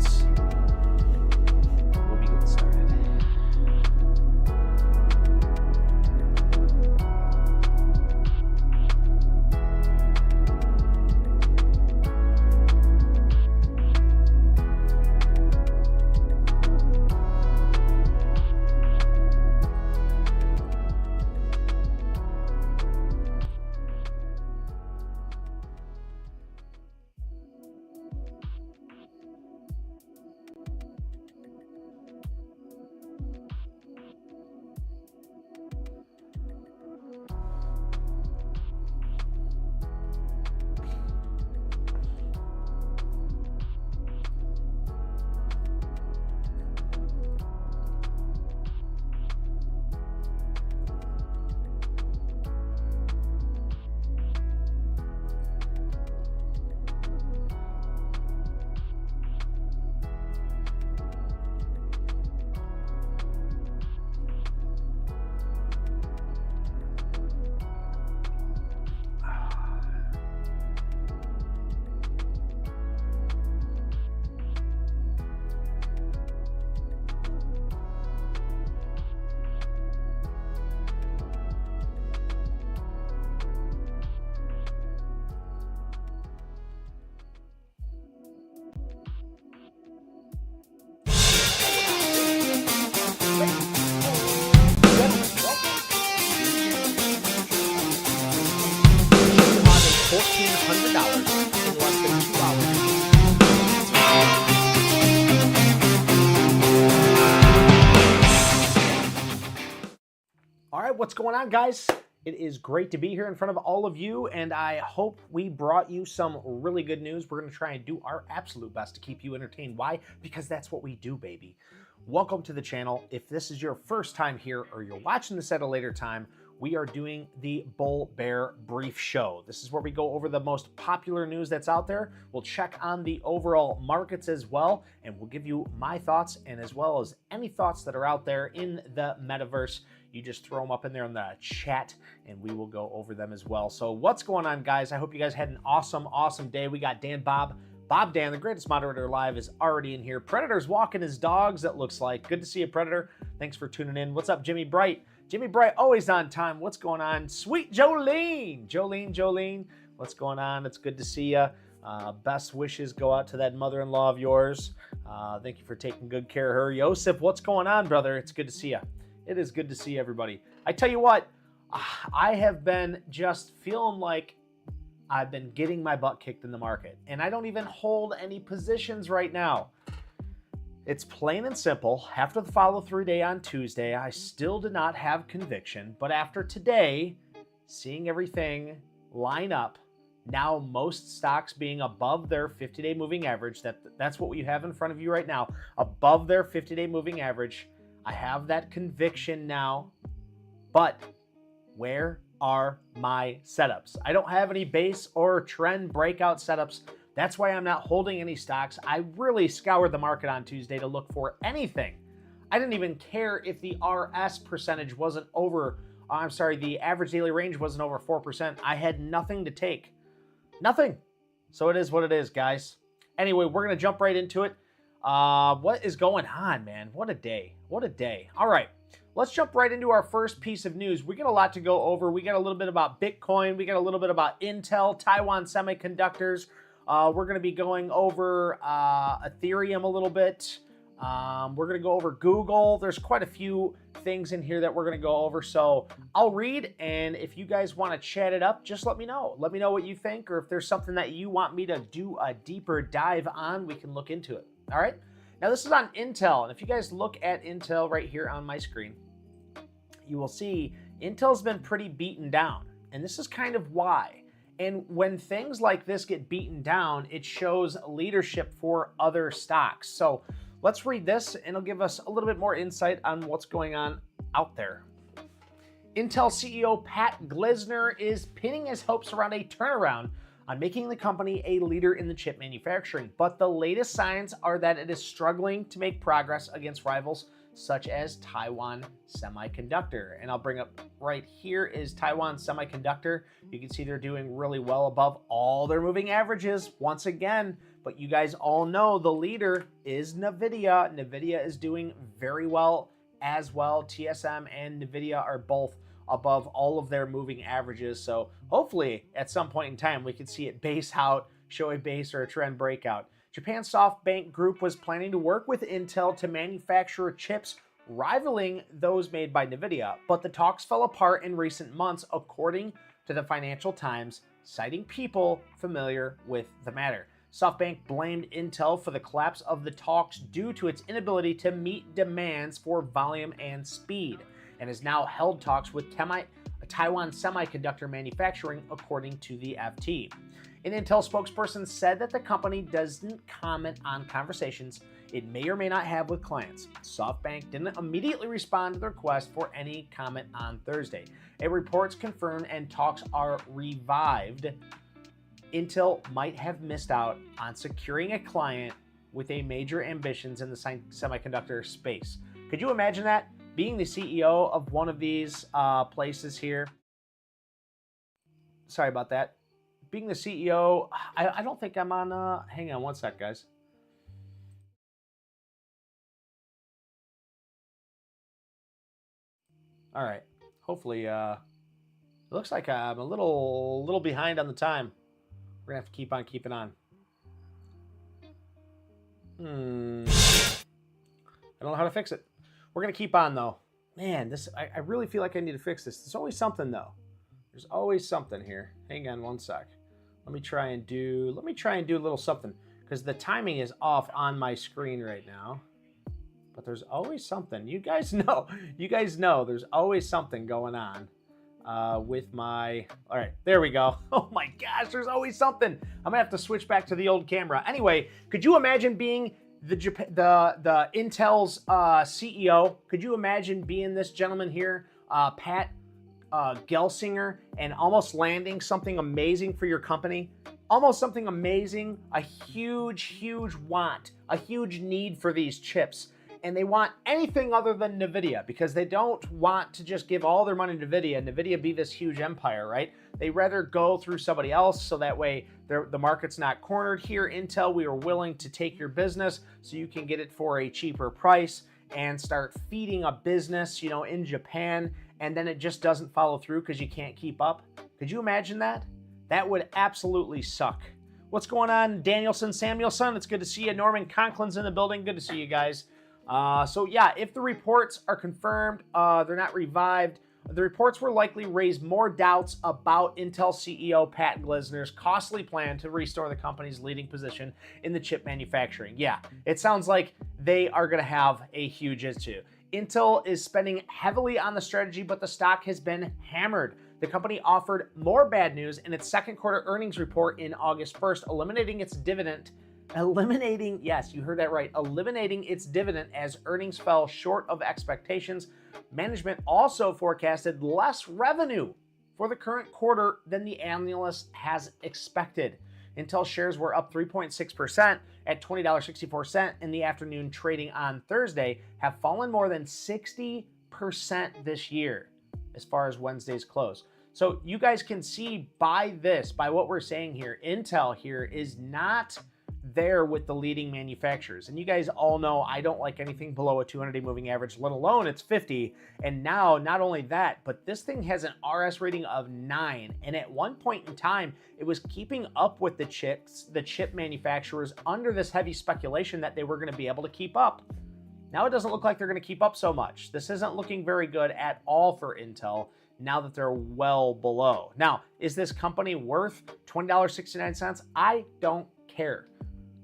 minutes. We'll be getting started. $1,400 in less than 2 hours. All right, what's going on, guys? It is great to be here in front of all of you, and I hope we brought you some really good news. We're going to try and do our absolute best to keep you entertained. Why? Because that's what we do, baby. Welcome to the channel. If this is your first time here or you're watching this at a later time, we are doing the Bull Bear Brief Show. This is where we go over the most popular news that's out there. We'll check on the overall markets as well, and we'll give you my thoughts and as well as any thoughts that are out there in the metaverse. You just throw them up in there in the chat and we will go over them as well. So what's going on, guys? I hope you guys had an awesome day. We got Dan Bob Dan, the greatest moderator alive, is already in here. Predator's walking his dogs, it looks like. Good to see you, Predator. Thanks for tuning in. What's up, Jimmy Bright? Jimmy Bright, always on time. What's going on? Sweet Jolene. Jolene, what's going on? It's good to see you. Best wishes go out to that mother-in-law of yours. Thank you for taking good care of her. Yosef, what's going on, brother? It's good to see you. It is good to see everybody. I tell you what, I have been just feeling like I've been getting my butt kicked in the market, and I don't even hold any positions right now. It's plain and simple. After the follow-through day on Tuesday, I still did not have conviction, but after today, seeing everything line up, now most stocks being above their 50-day moving average, that's what you have in front of you right now, above their 50-day moving average, I have that conviction now, but where are my setups? I don't have any base or trend breakout setups. That's why I'm not holding any stocks. I really scoured the market on Tuesday to look for anything. I didn't even care if the RS percentage wasn't over, the average daily range wasn't over 4%. I had nothing to take. Nothing. So it is what it is, guys. Anyway, we're going to jump right into it. What is going on, man? What a day. What a day. All right. Let's jump right into our first piece of news. We got a lot to go over. We got a little bit about Bitcoin. We got a little bit about Intel, Taiwan Semiconductors. We're going to be going over Ethereum a little bit. We're going to go over Google. There's quite a few things in here that we're going to go over. So I'll read, and if you guys want to chat it up, just let me know. Let me know what you think, or if there's something that you want me to do a deeper dive on, we can look into it. All right? Now, this is on Intel, and if you guys look at Intel right here on my screen, you will see Intel's been pretty beaten down, and this is kind of why. And when things like this get beaten down, it shows leadership for other stocks. So let's read this, and it'll give us a little bit more insight on what's going on out there. Intel CEO Pat Gelsinger is pinning his hopes around a turnaround on making the company a leader in the chip manufacturing, but the latest signs are that it is struggling to make progress against rivals such as Taiwan Semiconductor. And I'll bring up right here is Taiwan Semiconductor. You can see they're doing really well above all their moving averages once again. But you guys all know the leader is NVIDIA. NVIDIA is doing very well as well. TSM and NVIDIA are both above all of their moving averages. So hopefully at some point in time, we could see it base out, show a base or a trend breakout. Japan SoftBank Group was planning to work with Intel to manufacture chips rivaling those made by NVIDIA, but the talks fell apart in recent months, according to the Financial Times, citing people familiar with the matter. SoftBank blamed Intel for the collapse of the talks due to its inability to meet demands for volume and speed, and has now held talks with Taiwan Semiconductor Manufacturing, according to the FT. An Intel spokesperson said that the company doesn't comment on conversations it may or may not have with clients. SoftBank didn't immediately respond to the request for any comment on Thursday. Reports confirmed and talks are revived. Intel might have missed out on securing a client with a major ambitions in the semiconductor space. Could you imagine that? Being the CEO of one of these places here. Sorry about that. Being the CEO, I don't think I'm on, hang on one sec, guys. All right, hopefully, it looks like I'm a little behind on the time. We're gonna have to keep on keeping on. I don't know how to fix it. We're gonna keep on though. Man, I really feel like I need to fix this. There's always something though. There's always something here. Hang on one sec. Let me try and do a little something, because the timing is off on my screen right now. But there's always something. You guys know there's always something going on with my, all right, there we go. Oh my gosh, there's always something. I'm gonna have to switch back to the old camera. Anyway, could you imagine being the Intel's CEO? Could you imagine being this gentleman here, Pat Gelsinger, and almost landing something amazing for your company? Almost something amazing, a huge want, a huge need for these chips. And they want anything other than NVIDIA, because they don't want to just give all their money to NVIDIA be this huge empire, right? They rather go through somebody else, so that way the market's not cornered. Here, Intel, we are willing to take your business so you can get it for a cheaper price and start feeding a business, in Japan, and then it just doesn't follow through because you can't keep up. Could you imagine that? That would absolutely suck. What's going on, Danielson, Samuelson? It's good to see you. Norman Conklin's in the building. Good to see you guys. So yeah, if the reports are confirmed, they're not revived. The reports will likely raise more doubts about Intel CEO Pat Gelsinger's costly plan to restore the company's leading position in the chip manufacturing. Yeah, it sounds like they are going to have a huge issue. Intel is spending heavily on the strategy, but the stock has been hammered. The company offered more bad news in its second quarter earnings report in August 1st, eliminating its dividend. Yes, you heard that right, eliminating its dividend as earnings fell short of expectations. Management also forecasted less revenue for the current quarter than the analyst has expected. Intel shares were up 3.6% at $20.64 in the afternoon, trading on Thursday, have fallen more than 60% this year as far as Wednesday's close. So you guys can see by what we're saying here, Intel here is not there with the leading manufacturers. And you guys all know I don't like anything below a 200-day moving average, let alone it's 50. And now, not only that, but this thing has an RS rating of 9. And at one point in time, it was keeping up with the chip manufacturers under this heavy speculation that they were going to be able to keep up. Now it doesn't look like they're going to keep up so much. This isn't looking very good at all for Intel now that they're well below. Now, is this company worth $20.69? I don't care.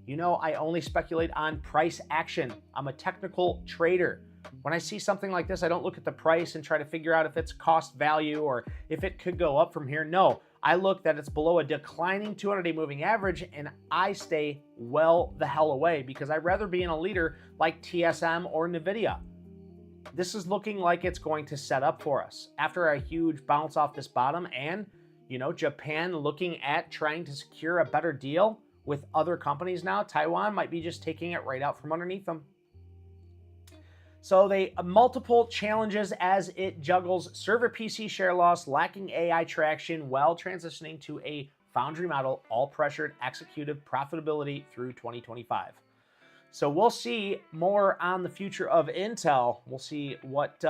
I only speculate on price action. I'm a technical trader. When I see something like this, I don't look at the price and try to figure out if it's cost value or if it could go up from here. No, I look that it's below a declining 200-day moving average, and I stay well the hell away because I'd rather be in a leader like TSM or NVIDIA. This is looking like it's going to set up for us after a huge bounce off this bottom, and Japan looking at trying to secure a better deal with other companies now. Taiwan might be just taking it right out from underneath them. So they multiple challenges as it juggles server PC share loss, lacking AI traction, while transitioning to a foundry model, all pressured executive profitability through 2025. So we'll see more on the future of Intel. We'll see what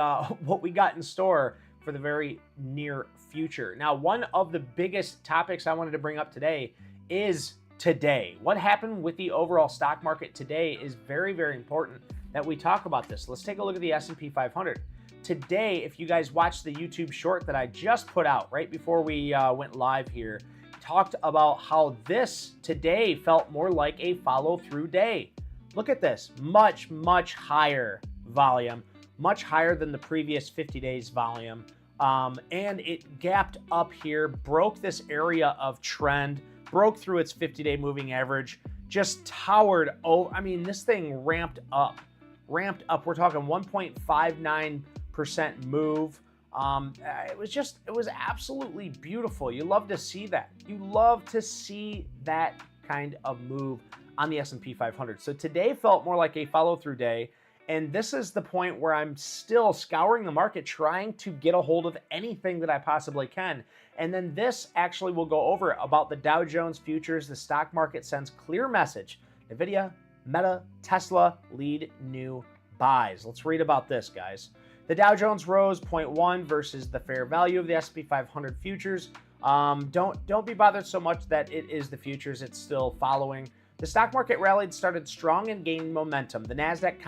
we got in store for the very near future. Now, one of the biggest topics I wanted to bring up today is today. What happened with the overall stock market today is very, very important that we talk about this. Let's take a look at the S&P 500. Today, if you guys watched the YouTube short that I just put out right before we went live here, talked about how this today felt more like a follow-through day. Look at this, much, much higher volume, much higher than the previous 50 days volume. And it gapped up here, broke this area of trend, broke through its 50-day moving average, just towered. Oh, I mean, this thing ramped up. We're talking 1.59% move. It was absolutely beautiful. You love to see that. You love to see that kind of move on the S&P 500. So today felt more like a follow-through day. And this is the point where I'm still scouring the market, trying to get a hold of anything that I possibly can. And then this actually will go over about the Dow Jones futures. The stock market sends clear message. NVIDIA, Meta, Tesla lead new buys. Let's read about this, guys. The Dow Jones rose 0.1 versus the fair value of the S&P 500 futures. Don't be bothered so much that it is the futures. It's still following. The stock market rallied, started strong and gained momentum. The NASDAQ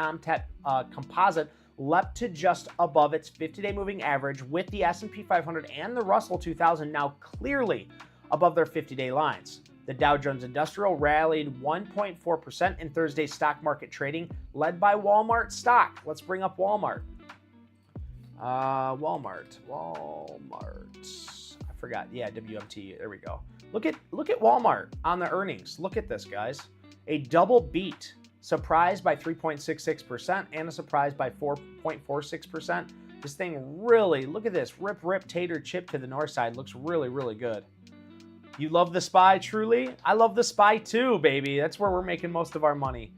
composite leapt to just above its 50-day moving average, with the S&P 500 and the Russell 2000 now clearly above their 50-day lines. The Dow Jones Industrial rallied 1.4% in Thursday's stock market trading, led by Walmart stock. Let's bring up Walmart. Walmart. I forgot. Yeah, WMT. There we go. Look at Walmart on the earnings. Look at this, guys. A double beat. Surprised by 3.66% and a surprise by 4.46%. This thing really, look at this. Rip, tater chip to the north side. Looks really, really good. You love the SPY, truly? I love the SPY too, baby. That's where we're making most of our money.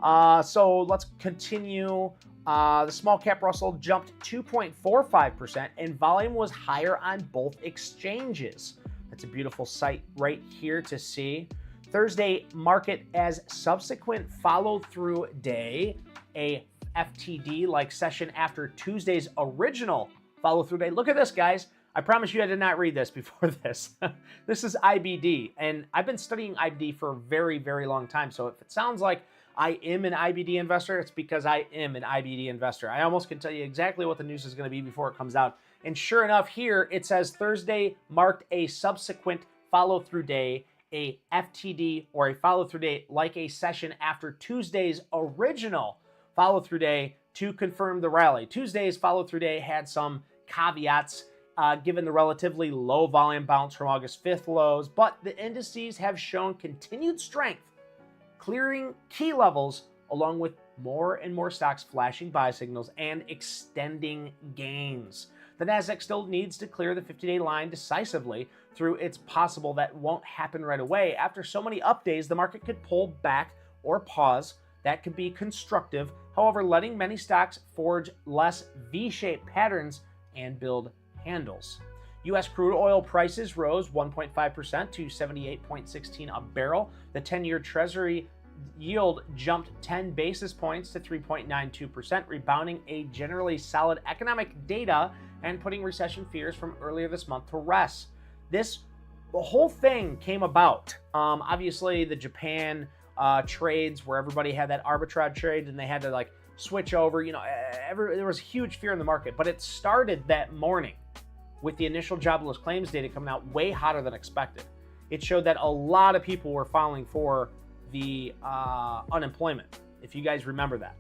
So let's continue. The small cap Russell jumped 2.45% and volume was higher on both exchanges. That's a beautiful sight right here to see. Thursday market as subsequent follow-through day, a FTD-like session after Tuesday's original follow-through day. Look at this, guys. I promise you I did not read this before this. This is IBD, and I've been studying IBD for a very, very long time. So if it sounds like I am an IBD investor, it's because I am an IBD investor. I almost can tell you exactly what the news is going to be before it comes out. And sure enough, here it says Thursday marked a subsequent follow-through day, a FTD or a follow-through day like a session after Tuesday's original follow-through day to confirm the rally. Tuesday's follow-through day had some caveats given the relatively low volume bounce from August 5th lows, but the indices have shown continued strength, clearing key levels along with more and more stocks flashing buy signals and extending gains. The NASDAQ still needs to clear the 50-day line decisively. Through it's possible that won't happen right away. After so many up days, the market could pull back or pause. That could be constructive. However, letting many stocks forge less V-shaped patterns and build handles. U.S. crude oil prices rose 1.5% to 78.16 a barrel. The 10-year Treasury yield jumped 10 basis points to 3.92%, rebounding a generally solid economic data and putting recession fears from earlier this month to rest. The whole thing came about. Obviously, the Japan trades where everybody had that arbitrage trade and they had to like switch over. You know, there was huge fear in the market, but it started that morning with the initial jobless claims data coming out way hotter than expected. It showed that a lot of people were filing for the unemployment, if you guys remember that.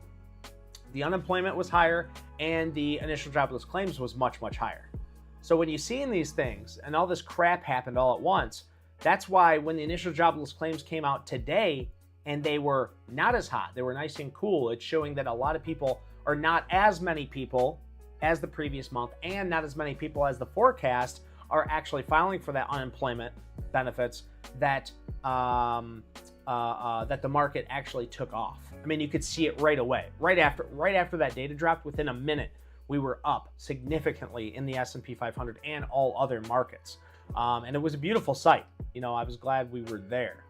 The unemployment was higher and the initial jobless claims was much, much higher. So when you see in these things and all this crap happened all at once, that's why when the initial jobless claims came out today and they were not as hot, they were nice and cool, it's showing that a lot of people, or not as many people as the previous month and not as many people as the forecast, are actually filing for that unemployment benefits that that the market actually took off. I mean, you could see it right away. Right after that data dropped, within a minute, we were up significantly in the S&P 500 and all other markets. And it was a beautiful sight. You know, I was glad we were there.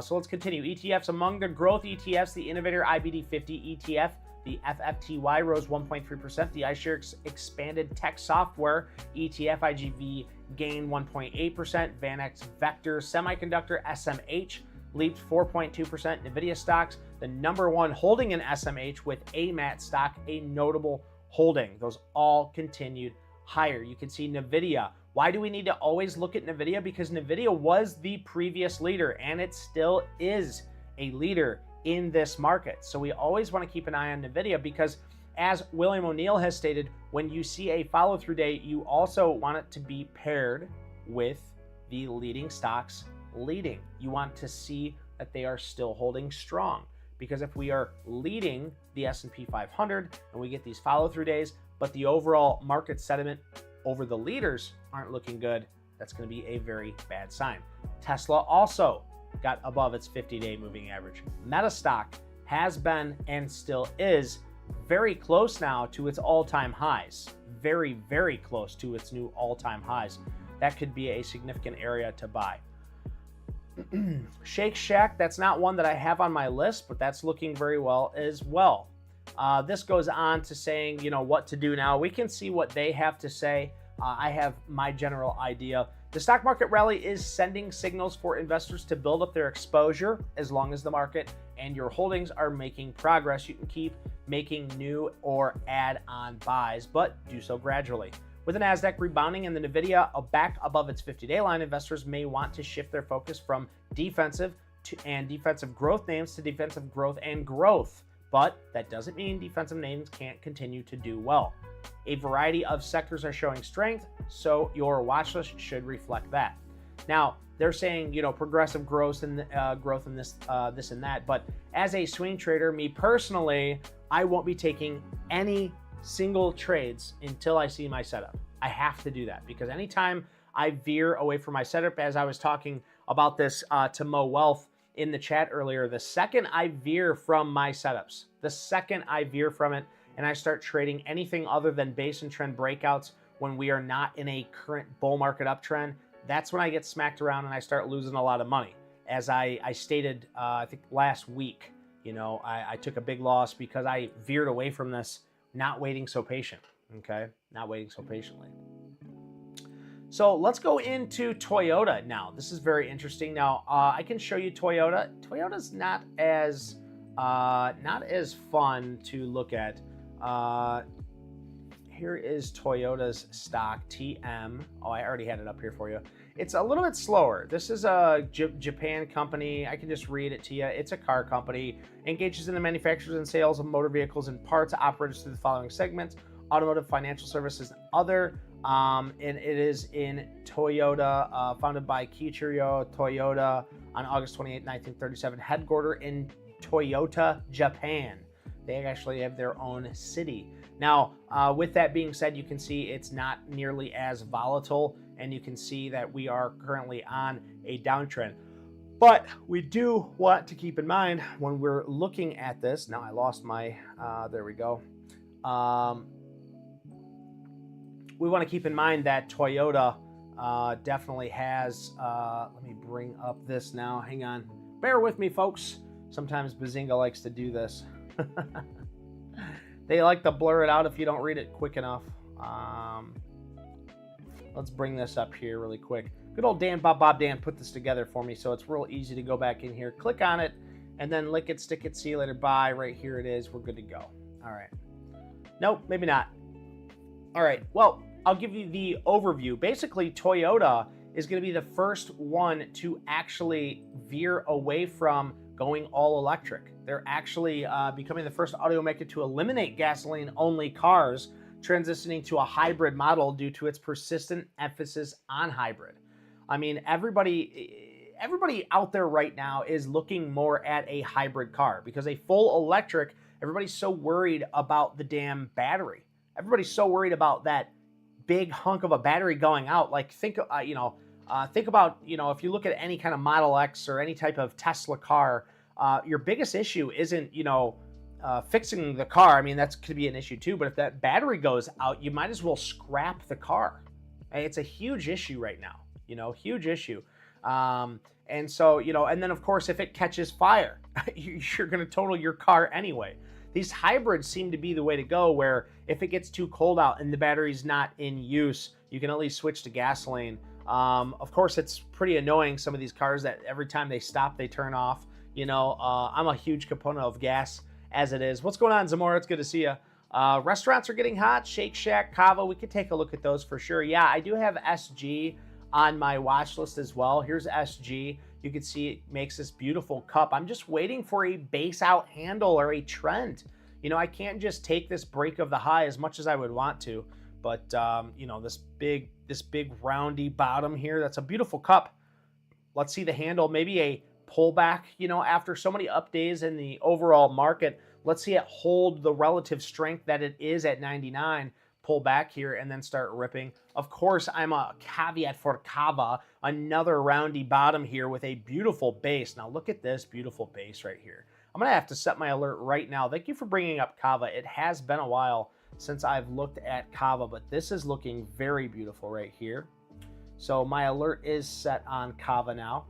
So let's continue. ETFs. Among the growth ETFs, the Innovator IBD 50 ETF, the FFTY rose 1.3%. The iShares Expanded Tech Software ETF IGV gained 1.8%. VanEck Vector Semiconductor SMH leaped 4.2%. NVIDIA stocks, the number one holding in SMH with AMAT stock, a notable holding. Those all continued higher. You can see NVIDIA. Why do we need to always look at NVIDIA? Because NVIDIA was the previous leader, and it still is a leader in this market. So we always want to keep an eye on NVIDIA because, as William O'Neill has stated, when you see a follow-through day, you also want it to be paired with the leading stocks leading. You want to see that they are still holding strong, because if we are leading the S&P 500 and we get these follow-through days, but the overall market sentiment over the leaders aren't looking good, that's going to be a very bad sign. Tesla also got above its 50-day moving average. Meta stock has been and still is very close now to its all-time highs. Very, very close to its new all-time highs. That could be a significant area to buy. Shake Shack, that's not one that I have on my list, but that's looking very well as well. This goes on to saying, you know, what to do now. We can see what they have to say. I have my general idea. The stock market rally is sending signals for investors to build up their exposure. As long as the market and your holdings are making progress, you can keep making new or add-on buys, but do so gradually. With the NASDAQ rebounding and the NVIDIA back above its 50-day line, investors may want to shift their focus from defensive and defensive growth names to defensive growth and growth. But that doesn't mean defensive names can't continue to do well. A variety of sectors are showing strength, so your watch list should reflect that. Now, they're saying, you know, progressive growth and growth in this and that. But as a swing trader, me personally, I won't be taking any single trades until I see my setup. I have to do that because anytime I veer away from my setup, as I was talking about this to Mo Wealth in the chat earlier, the second I veer from my setups, the second I veer from it and I start trading anything other than base and trend breakouts when we are not in a current bull market uptrend, that's when I get smacked around and I start losing a lot of money. As I stated, I think last week, you know, I took a big loss because I veered away from this, not waiting so patient, okay? Not waiting so patiently. So let's go into Toyota now. This is very interesting. Now, I can show you Toyota. Toyota's not as fun to look at. Here is Toyota's stock, TM. Oh, I already had it up here for you. It's a little bit slower. This is a Japan company. I can just read it to you. It's a car company. Engages in the manufacturers and sales of motor vehicles and parts, operates through the following segments: automotive, financial services, and other. And it is in Toyota, founded by Kiichiro Toyota on August 28, 1937, headquartered in Toyota, Japan. They actually have their own city. Now, with that being said, you can see it's not nearly as volatile, and you can see that we are currently on a downtrend. But we do want to keep in mind when we're looking at this, now I lost my, there we go. We want to keep in mind that Toyota definitely has, let me bring up this now, hang on. Bear with me, folks. Sometimes Bazinga likes to do this. They like to blur it out if you don't read it quick enough. Let's bring this up here really quick. Good old Dan, Bob Dan put this together for me, so it's real easy to go back in here, click on it, and then lick it, stick it, see you later, bye. Right here it is. We're good to go. All right. Nope, maybe not. All right. Well, I'll give you the overview. Basically, Toyota is going to be the first one to actually veer away from going all electric. They're actually becoming the first automaker to eliminate gasoline-only cars, transitioning to a hybrid model due to its persistent emphasis on hybrid. I mean, everybody out there right now is looking more at a hybrid car because a full electric, everybody's so worried about the damn battery. Everybody's so worried about that big hunk of a battery going out. Like, think, Think about, you know, if you look at any kind of Model X or any type of Tesla car, your biggest issue isn't, you know, fixing the car. I mean, that could be an issue too, but if that battery goes out, you might as well scrap the car. And it's a huge issue right now, you know, huge issue. And so, you know, and then of course, if it catches fire, you're going to total your car anyway. These hybrids seem to be the way to go, where if it gets too cold out and the battery's not in use, you can at least switch to gasoline. Of course, it's pretty annoying, some of these cars, that every time they stop, they turn off. You know, I'm a huge component of gas as it is. What's going on, Zamora? It's good to see you. Restaurants are getting hot. Shake Shack, Kava, we could take a look at those for sure. Yeah, I do have SG on my watch list as well. Here's SG. You can see it makes this beautiful cup. I'm just waiting for a base out handle or a trend. You know, I can't just take this break of the high as much as I would want to, but you know, this big roundy bottom here, that's a beautiful cup. Let's see the handle, maybe a pullback, you know, after so many up days in the overall market. Let's see it hold the relative strength that it is at 99, pull back here and then start ripping. Of course, I'm a caveat for Kava, another roundy bottom here with a beautiful base. Now look at this beautiful base right here. I'm gonna have to set my alert right now. Thank you for bringing up Kava. It has been a while since I've looked at Kava, but this is looking very beautiful right here. So my alert is set on Kava now.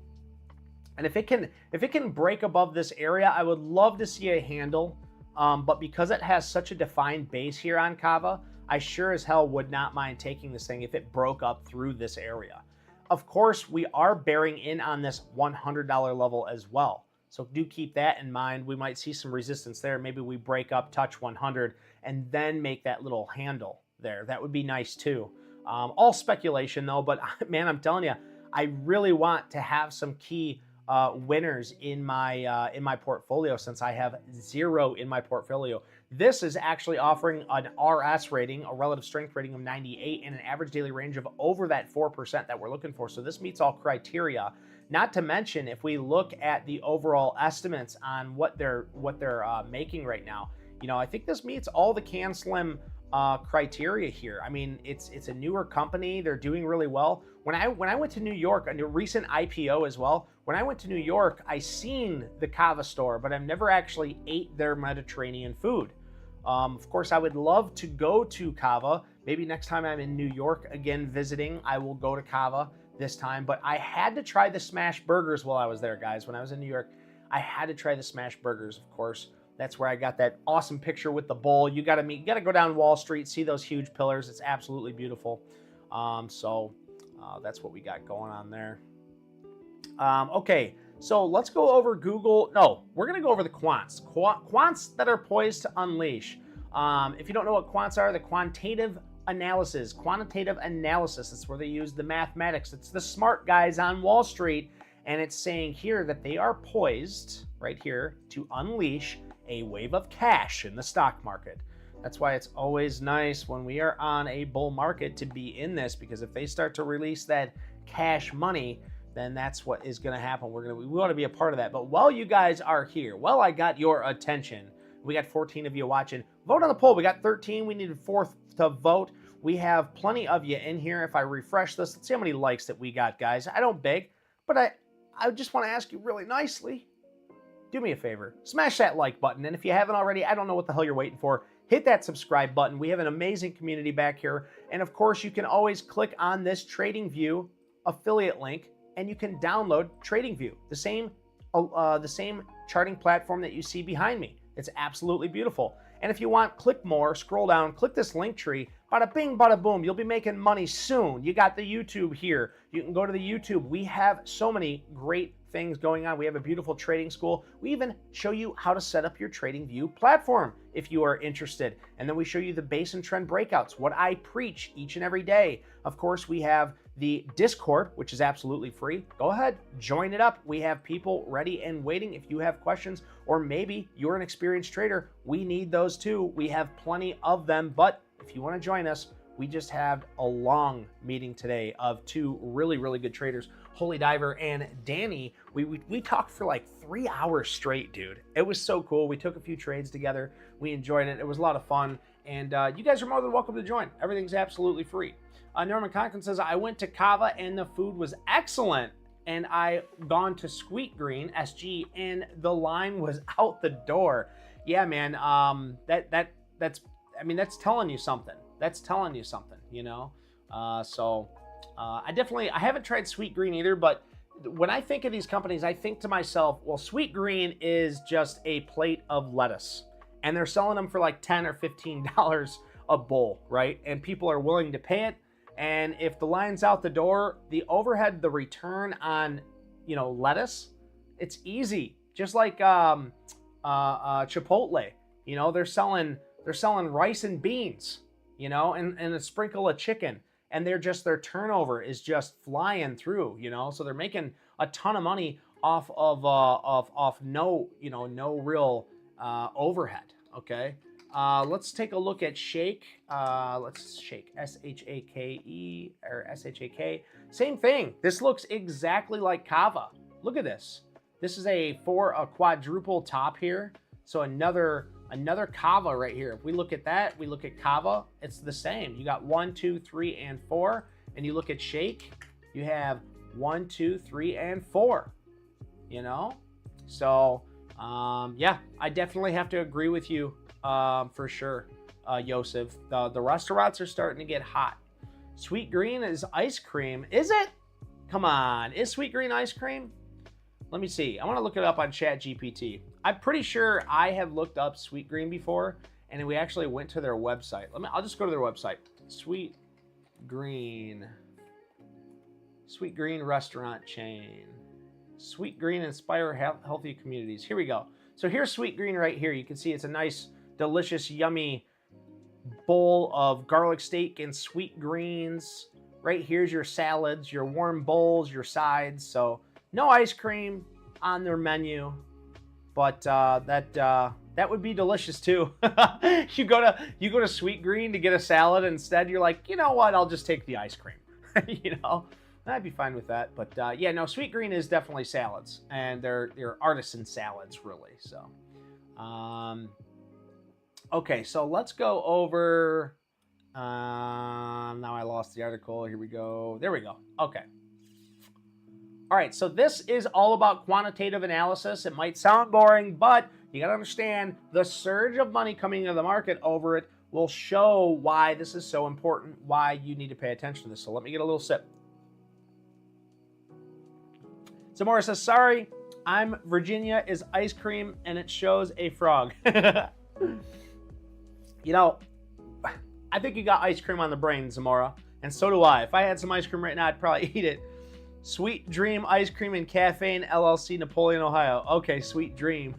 And if it can break above this area, I would love to see a handle. But because it has such a defined base here on Kava, I sure as hell would not mind taking this thing if it broke up through this area. Of course, we are bearing in on this $100 level as well. So do keep that in mind. We might see some resistance there. Maybe we break up, touch 100, and then make that little handle there. That would be nice too. All speculation though, but man, I'm telling you, I really want to have some key winners in my portfolio, since I have 0 in my portfolio. This is actually offering an RS rating, a relative strength rating of 98, and an average daily range of over that 4% that we're looking for. So this meets all criteria. Not to mention, if we look at the overall estimates on what they're making right now, you know, I think this meets all the CanSlim criteria here. I mean, it's a newer company. They're doing really well. When I went to New York, a recent IPO as well, when I went to New York, I seen the Kava store, but I've never actually ate their Mediterranean food. Of course, I would love to go to Kava. Maybe next time I'm in New York again visiting, I will go to Kava this time. But I had to try the smash burgers while I was there, guys. When I was in New York, I had to try the smash burgers, of course. That's where I got that awesome picture with the bull. You gotta go down Wall Street, see those huge pillars. It's absolutely beautiful. That's what we got going on there. Okay, so let's go over Google. No, we're gonna go over the quants. Quants that are poised to unleash. If you don't know what quants are, the quantitative analysis. That's where they use the mathematics. It's the smart guys on Wall Street, and it's saying here that they are poised right here to unleash a wave of cash in the stock market. That's why it's always nice when we are on a bull market to be in this, because if they start to release that cash money, then that's what is going to happen. We want to be a part of that. But while you guys are here, well, I got your attention. We got 14 of you watching. Vote on the poll. We got 13. We needed 4 to vote. We have plenty of you in here. If I refresh this, let's see how many likes that we got, guys. I don't beg, but I just want to ask you really nicely, do me a favor, smash that like button. And if you haven't already, I don't know what the hell you're waiting for. Hit that subscribe button. We have an amazing community back here. And of course, you can always click on this TradingView affiliate link and you can download TradingView, the same charting platform that you see behind me. It's absolutely beautiful. And if you want, click more, scroll down, click this link tree, bada bing, bada boom. You'll be making money soon. You got the YouTube here. You can go to the YouTube. We have so many great things going on. We have a beautiful trading school. We even show you how to set up your TradingView platform if you are interested. And then we show you the base and trend breakouts, what I preach each and every day. Of course, we have the Discord, which is absolutely free. Go ahead, join it up. We have people ready and waiting if you have questions, or maybe you're an experienced trader. We need those too. We have plenty of them, but if you want to join us, we just had a long meeting today of 2 really, really good traders, Holy Diver and Danny. We talked for like 3 hours straight, dude. It was so cool. We took a few trades together. We enjoyed it. It was a lot of fun. And you guys are more than welcome to join. Everything's absolutely free. Norman Conklin says, I went to Kava and the food was excellent. And I gone to Sweet Green, SG, and the line was out the door. Yeah, man, that's telling you something. That's telling you something, you know? I haven't tried Sweet Green either, but when I think of these companies, I think to myself, well, Sweet Green is just a plate of lettuce, and they're selling them for like $10 or $15 a bowl, right? And people are willing to pay it. And if the line's out the door, the overhead, the return on, you know, lettuce, it's easy. Just like Chipotle, you know, they're selling rice and beans, you know, and a sprinkle of chicken, and their turnover is just flying through, you know, so they're making a ton of money off of no real overhead. Okay. Let's take a look at Shake. Let's Shake, S-H-A-K-E or S-H-A-K. Same thing. This looks exactly like Kava. Look at this. This is a quadruple top here. So another Kava right here. If we look at that, we look at Kava, it's the same. You got 1, 2, 3, and 4. And you look at Shake, you have 1, 2, 3, and 4. You know? So, yeah, I definitely have to agree with you. For sure, Yosef. The restaurants are starting to get hot. Sweet Green is ice cream. Is it? Come on. Is Sweet Green ice cream? Let me see. I want to look it up on ChatGPT. I'm pretty sure I have looked up Sweet Green before, and we actually went to their website. I'll just go to their website. Sweet Green restaurant chain. Sweet Green inspire healthy communities. Here we go. So here's Sweet Green right here. You can see it's a nice, delicious, yummy bowl of garlic steak and sweet greens. Right here's your salads, your warm bowls, your sides. So no ice cream on their menu, but that would be delicious too. You go to Sweet Green to get a salad, instead you're like, you know what? I'll just take the ice cream. You know, I'd be fine with that. But yeah, no, Sweet Green is definitely salads, and they're artisan salads, really. So. Okay, so let's go over, now I lost the article, here we go, there we go, okay. All right, so this is all about quantitative analysis. It might sound boring, but you gotta understand the surge of money coming into the market over it will show why this is so important, why you need to pay attention to this. So let me get a little sip. Zamora says, sorry, Virginia is ice cream and it shows a frog. You know, I think you got ice cream on the brain, Zamora, and so do I. If I had some ice cream right now, I'd probably eat it. Sweet Dream Ice Cream and Caffeine, LLC, Napoleon, Ohio. Okay, Sweet Dream.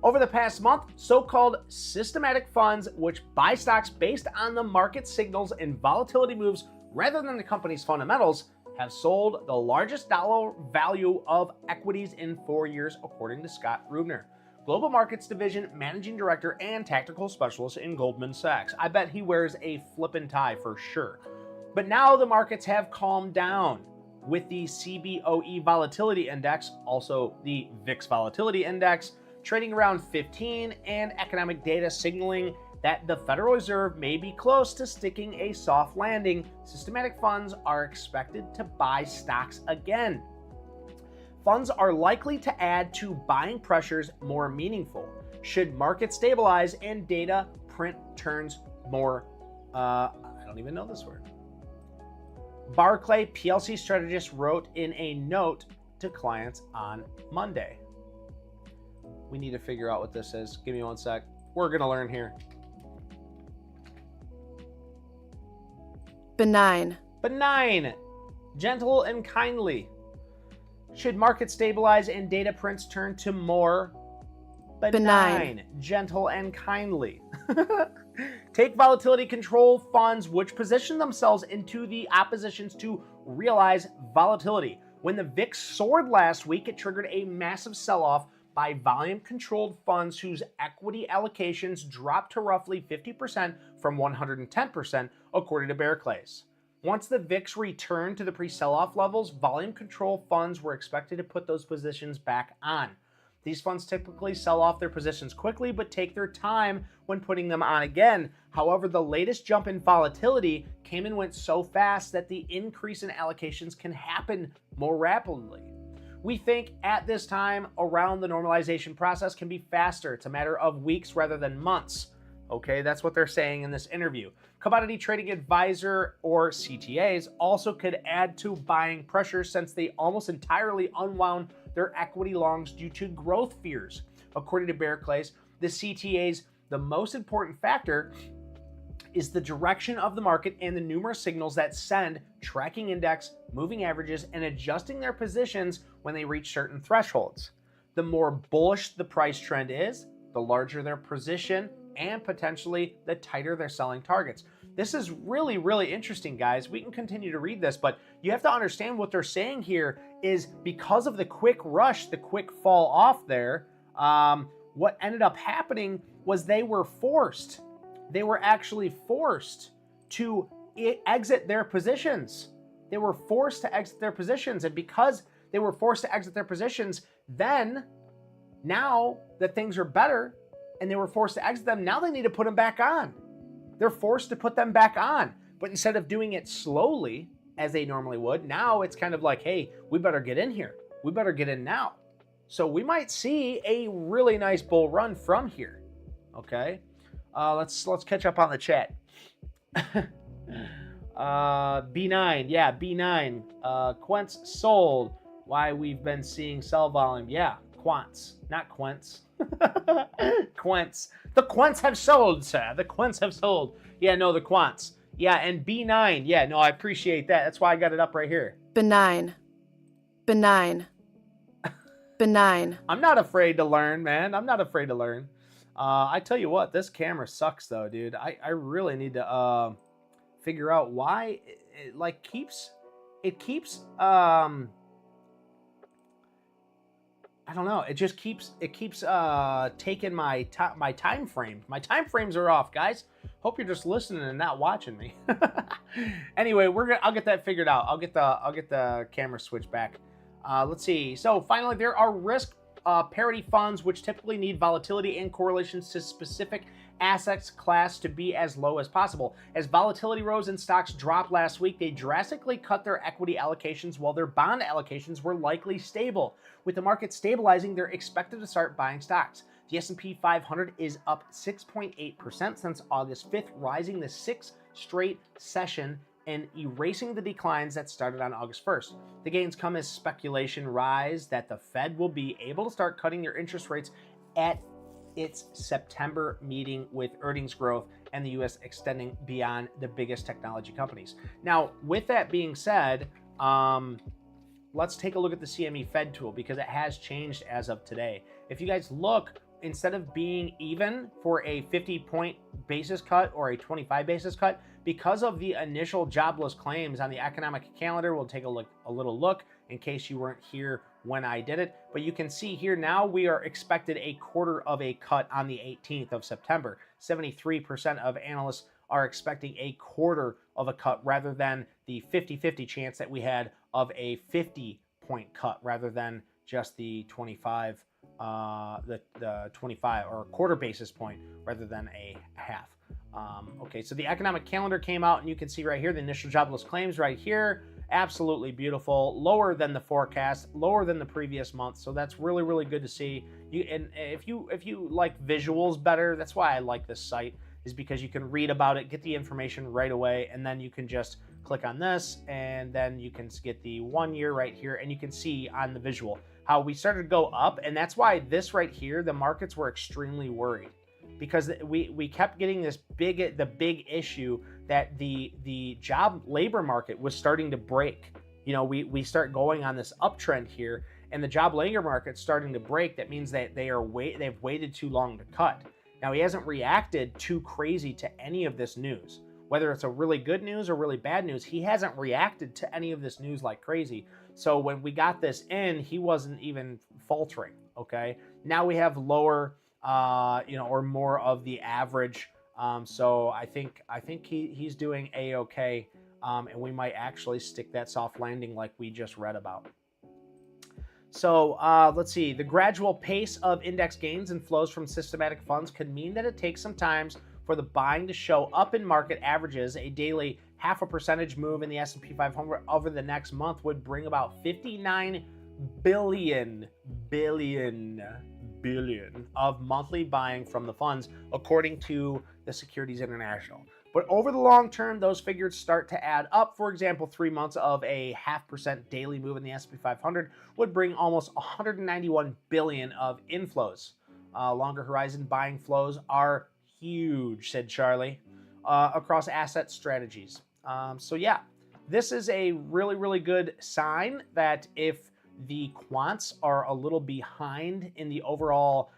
Over the past month, so-called systematic funds, which buy stocks based on the market signals and volatility moves rather than the company's fundamentals, have sold the largest dollar value of equities in 4 years, according to Scott Rubner, Global Markets Division Managing Director and Tactical Specialist in Goldman Sachs. I bet he wears a flippin' tie for sure. But now the markets have calmed down, with the CBOE Volatility Index, also the VIX Volatility Index, trading around 15, and economic data signaling that the Federal Reserve may be close to sticking a soft landing. Systematic funds are expected to buy stocks again. Funds are likely to add to buying pressures more meaningful should markets stabilize and data print turns more, I don't even know this word. Barclay PLC strategist wrote in a note to clients on Monday. We need to figure out what this is. Give me one sec. We're going to learn here. Benign. Benign. Gentle and kindly. Should markets stabilize and data prints turn to more benign, gentle, and kindly. Take volatility control funds which position themselves into the oppositions to realize volatility. When the VIX soared last week, it triggered a massive sell-off by volume-controlled funds whose equity allocations dropped to roughly 50% from 110%, according to Barclays. Once the VIX returned to the pre-sell-off levels, volume-control funds were expected to put those positions back on. These funds typically sell off their positions quickly, but take their time when putting them on again. However, the latest jump in volatility came and went so fast that the increase in allocations can happen more rapidly. We think at this time around the normalization process can be faster. It's a matter of weeks rather than months. Okay, that's what they're saying in this interview. Commodity Trading Advisor, or CTAs, also could add to buying pressure since they almost entirely unwound their equity longs due to growth fears. According to Bear Clays, the CTAs, the most important factor is the direction of the market and the numerous signals that send tracking index, moving averages, and adjusting their positions when they reach certain thresholds. The more bullish the price trend is, the larger their position, and potentially the tighter their selling targets. This is really, really interesting, guys. We can continue to read this, but you have to understand what they're saying here is because of the quick rush, the quick fall off there, what ended up happening was they were actually forced to exit their positions. They were forced to exit their positions. And because they were forced to exit their positions, then now that things are better and they were forced to exit them, now they need to put them back on. They're forced to put them back on. But instead of doing it slowly, as they normally would, now it's kind of like, hey, we better get in here. We better get in now. So we might see a really nice bull run from here. Okay, let's catch up on the chat. B9, yeah, B9. Quants sold. Why we've been seeing sell volume? Yeah, quants, not quents. Quants. The quants have sold, sir. The quants have sold. Yeah, no, the quants. Yeah, and B9. Yeah, no, I appreciate that. That's why I got it up right here. Benign. Benign. Benign. I'm not afraid to learn, man. I'm not afraid to learn. I tell you what, this camera sucks though, dude. I really need to figure out why it like keeps I don't know. It keeps taking my time frame. My time frames are off, guys. Hope you're just listening and not watching me. Anyway, I'll get that figured out. I'll get the camera switch back. Let's see. So finally, there are risk parity funds, which typically need volatility and correlations to specific assets class to be as low as possible. As volatility rose and stocks dropped last week, they drastically cut their equity allocations while their bond allocations were likely stable. With the market stabilizing, they're expected to start buying stocks. The S&P 500 is up 6.8% since August 5th, rising the sixth straight session and erasing the declines that started on August 1st. The gains come as speculation rise that the Fed will be able to start cutting their interest rates at its September meeting, with earnings growth and the US extending beyond the biggest technology companies. Now, with that being said, let's take a look at the CME Fed tool because it has changed as of today. If you guys look, instead of being even for a 50-point basis cut or a 25 basis cut, because of the initial jobless claims on the economic calendar, we'll take a little look in case you weren't here when I did it. But you can see here now we are expected a quarter of a cut on the 18th of September. 73% of analysts are expecting a quarter of a cut rather than the 50-50 chance that we had of a 50-point cut rather than just the 25 the 25 or a quarter basis point rather than a half. Okay, so the economic calendar came out and you can see right here the initial jobless claims right here. Absolutely beautiful, lower than the forecast, lower than the previous month. So that's really, really good to see. And if you like visuals better, that's why I like this site, is because you can read about it, get the information right away, and then you can just click on this, and then you can get the 1 year right here, and you can see on the visual how we started to go up. And that's why this right here, the markets were extremely worried, because we kept getting the big issue that the job labor market was starting to break. You know, we start going on this uptrend here, and the job labor market's starting to break. That means that they've waited too long to cut. Now, he hasn't reacted too crazy to any of this news, whether it's a really good news or really bad news. He hasn't reacted to any of this news like crazy. So when we got this in, he wasn't even faltering. Okay, now we have lower or more of the average. So I think he's doing a-okay, and we might actually stick that soft landing like we just read about. So let's see. The gradual pace of index gains and flows from systematic funds could mean that it takes some time for the buying to show up in market averages. A daily 0.5% move in the S&P 500 over the next month would bring about 59 billion of monthly buying from the funds, according to the Securities International. But over the long term, those figures start to add up. For example, 3 months of a 0.5% daily move in the S&P 500 would bring almost 191 billion of inflows. Longer horizon buying flows are huge, said Charlie, across asset strategies. So yeah, this is a really, really good sign that if the quants are a little behind in the overall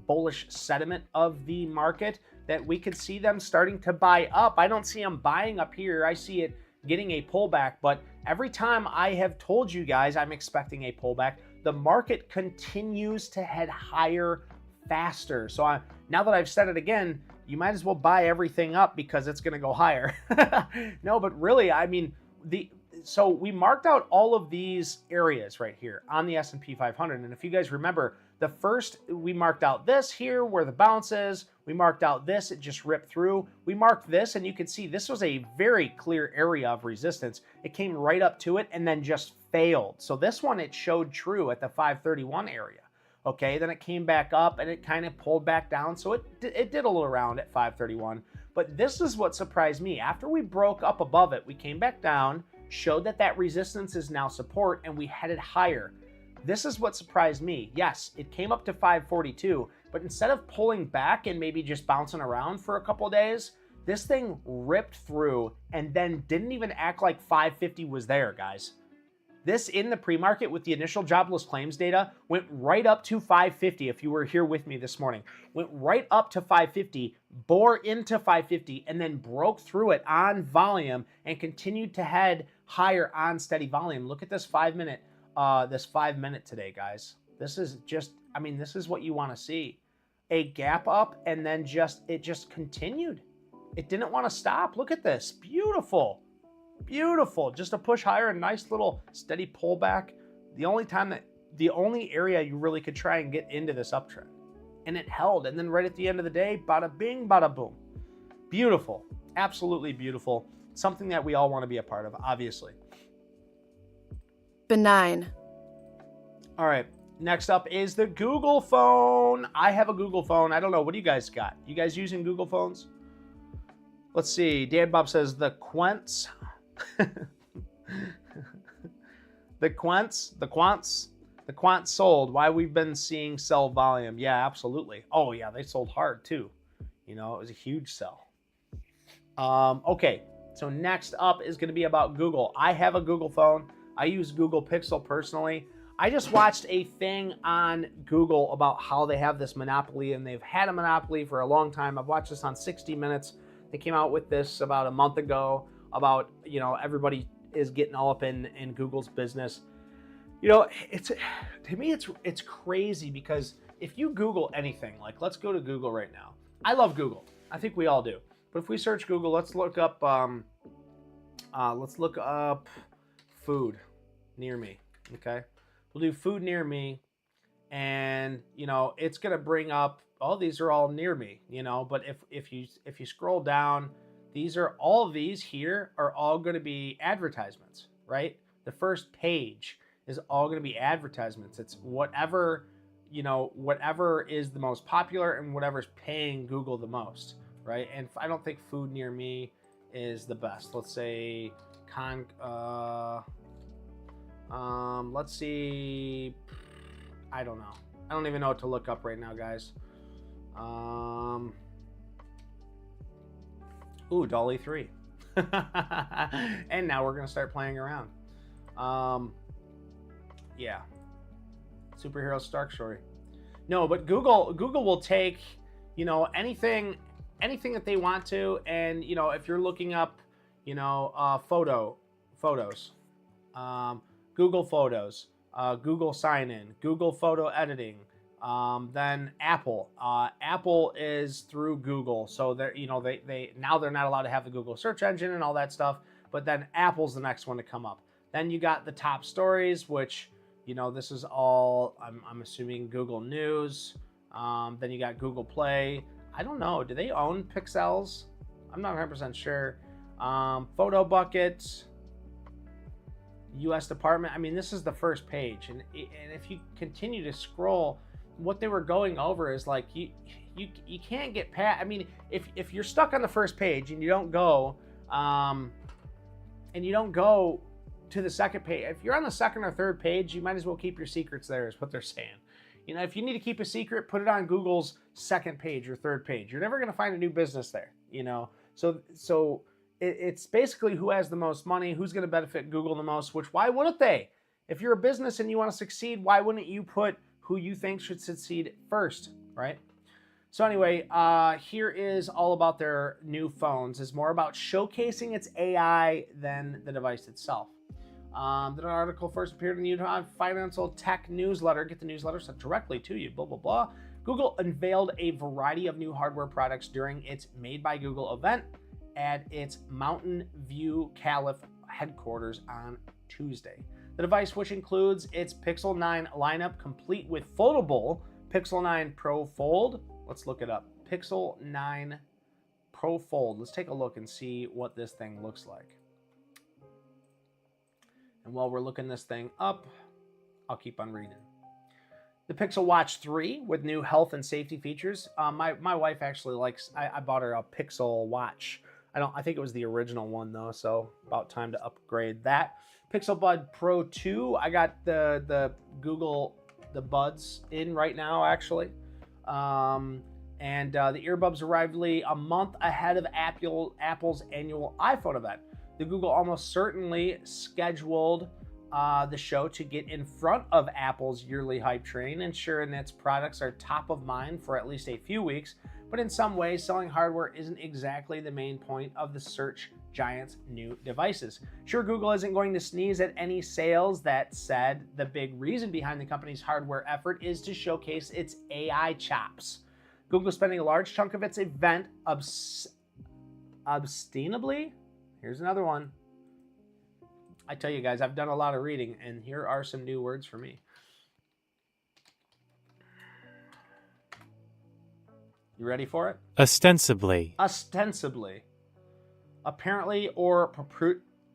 bullish sentiment of the market, that we could see them starting to buy up. I don't see them buying up here. I see it getting a pullback, but every time I have told you guys I'm expecting a pullback, the market continues to head higher faster. So now that I've said it again, you might as well buy everything up because it's going to go higher. No, but really, I mean, so we marked out all of these areas right here on the S&P 500. And if you guys remember, the first, we marked out this here where the bounce is. We marked out this, it just ripped through. We marked this, and you can see this was a very clear area of resistance. It came right up to it and then just failed. So this one, it showed true at the 531 area. Okay, then it came back up and it kind of pulled back down. So it diddled around at 531. But this is what surprised me. After we broke up above it, we came back down, showed that resistance is now support, and we headed higher. This is what surprised me. Yes, it came up to 542, but instead of pulling back and maybe just bouncing around for a couple of days, this thing ripped through and then didn't even act like 550 was there, guys. This in the pre-market with the initial jobless claims data went right up to 550. If you were here with me this morning, went right up to 550, bore into 550, and then broke through it on volume and continued to head higher on steady volume. Look at this 5 minute. This 5 minute today, guys. This is just, I mean, this is what you want to see. A gap up and then it just continued. It didn't want to stop. Look at this. Beautiful. Beautiful. Just a push higher, a nice little steady pullback. The only area you really could try and get into this uptrend. And it held. And then right at the end of the day, bada bing, bada boom. Beautiful. Absolutely beautiful. Something that we all want to be a part of, obviously. Benign. All right, next up is the Google phone. I have a Google phone. I don't know. What do you guys got? You guys using Google phones? Let's see. Dan Bob says the quants. the quants sold. Why we've been seeing sell volume. Yeah, absolutely. Oh, yeah, they sold hard too. You know, it was a huge sell. Okay, so next up is going to be about Google. I have a Google phone. I use Google Pixel personally. I just watched a thing on Google about how they have this monopoly, and they've had a monopoly for a long time. I've watched this on 60 Minutes. They came out with this about a month ago about, you know, everybody is getting all up in Google's business. You know, to me, it's crazy because if you Google anything, like let's go to Google right now. I love Google. I think we all do. But if we search Google, let's look up food near me. Okay, we'll do food near me, and you know it's gonna bring up all these are all near me, you know. But if you scroll down, all of these here are all going to be advertisements, right? The first page is all going to be advertisements. It's whatever, you know, whatever is the most popular and whatever's paying Google the most, right? And I don't think food near me is the best. Let's say let's see. I don't know. I don't even know what to look up right now, guys. Ooh, Dolly 3. And now we're gonna start playing around. Yeah. Superhero Stark Story. No, but Google will take, you know, anything that they want to, and you know, if you're looking up, you know, photos, Google Photos, Google Sign In, Google Photo Editing, then Apple. Apple is through Google, so they're, you know, they now they're not allowed to have the Google search engine and all that stuff. But then Apple's the next one to come up. Then you got the top stories, which, You know, this is all, I'm assuming, Google News. Then you got Google Play. I don't know. Do they own Pixels? I'm not 100% sure. Photo Bucket, U.S. Department. I mean, this is the first page. And if you continue to scroll, what they were going over is like, you can't get past. I mean, if you're stuck on the first page and you don't go, to the second page, if you're on the second or third page, you might as well keep your secrets there, is what they're saying. You know, if you need to keep a secret, put it on Google's second page or third page. You're never going to find a new business there, you know. So it's basically who has the most money, who's going to benefit Google the most, which why wouldn't they? If you're a business and you want to succeed, why wouldn't you put who you think should succeed first, right? So anyway, here is all about their new phones. It's more about showcasing its AI than the device itself. The article first appeared in the Utah Financial Tech newsletter. Get the newsletter sent directly to you, blah, blah, blah. Google unveiled a variety of new hardware products during its Made by Google event at its Mountain View, Calif headquarters on Tuesday. The device, which includes its Pixel 9 lineup, complete with foldable Pixel 9 Pro Fold. Let's look it up. Pixel 9 Pro Fold. Let's take a look and see what this thing looks like. And while we're looking this thing up, I'll keep on reading. The Pixel Watch 3 with new health and safety features. My wife actually likes, I bought her a Pixel Watch. I think it was the original one though, so about time to upgrade that. Pixel Bud Pro 2. I got the Google, the Buds in right now actually. And the earbuds arrived a month ahead of Apple's annual iPhone event. The Google almost certainly scheduled the show to get in front of Apple's yearly hype train, ensuring its products are top of mind for at least a few weeks. But in some ways, selling hardware isn't exactly the main point of the search giant's new devices. Sure, Google isn't going to sneeze at any sales. That said, the big reason behind the company's hardware effort is to showcase its AI chops. Google is spending a large chunk of its event obstinably. Here's another one. I tell you guys, I've done a lot of reading, and here are some new words for me. You ready for it? Ostensibly. Ostensibly. Apparently or